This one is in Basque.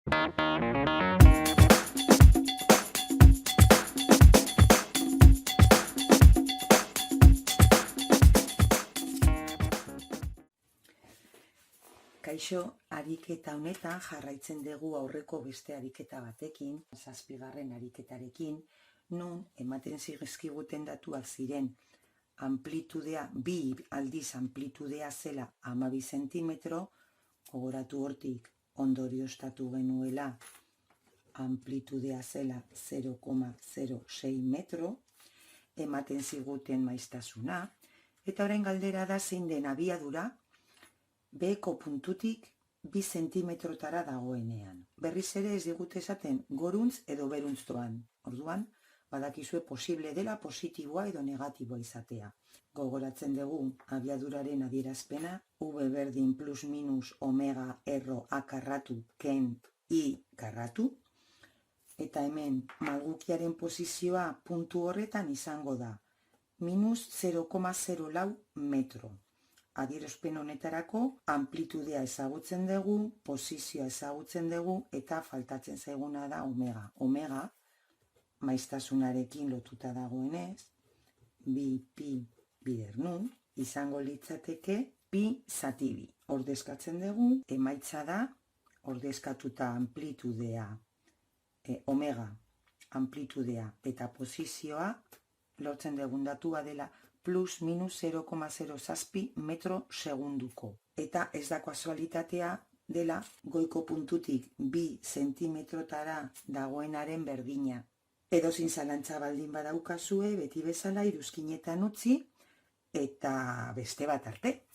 Kaixo, ariketa honetan jarraitzen dugu aurreko beste ariketa batekin, 7. ariketarekin, nun ematen zizkiguten datuak ziren amplitudea, 2 aldiz amplitudea zela 12 zentimetro, gogoratu hortik ondorioztatu genuela amplitudea zela 0,06 metro, ematen ziguten maiztasuna, eta orain galdera da zein den abiadura, Beko puntutik 2 zentimetrotara dagoenean. Berriz ere ez digute esaten goruntz edo beruntz doan. Orduan, badakizue posible dela positiboa edo negatiboa izatea. Gogoratzen dugu abiaduraren adierazpena, V berdin plus minus omega erro a karratu ken I karratu. Eta hemen malgukiaren posizioa puntu horretan izango da minus 0,04 metro. Adierazpen honetarako amplitudea ezagutzen dugu, posizioa ezagutzen dugu eta faltatzen zaiguna da omega. Omega, maiztasunarekin lotuta dagoenez, bi pi bider nun, izango litzateke pi zati bi. Ordezkatzen dugu, emaitza da, ordezkatuta amplitudea, omega, amplitudea eta posizioa, lortzen dugun datua dela plus minus 0,07 metro segunduko. Eta ez da kasualitatea dela goiko puntutik 2 zentimetrotara dagoenaren berdina. Edozein zalantza baldin badaukazue, beti bezala iruzkinetan utzi eta beste bat arte.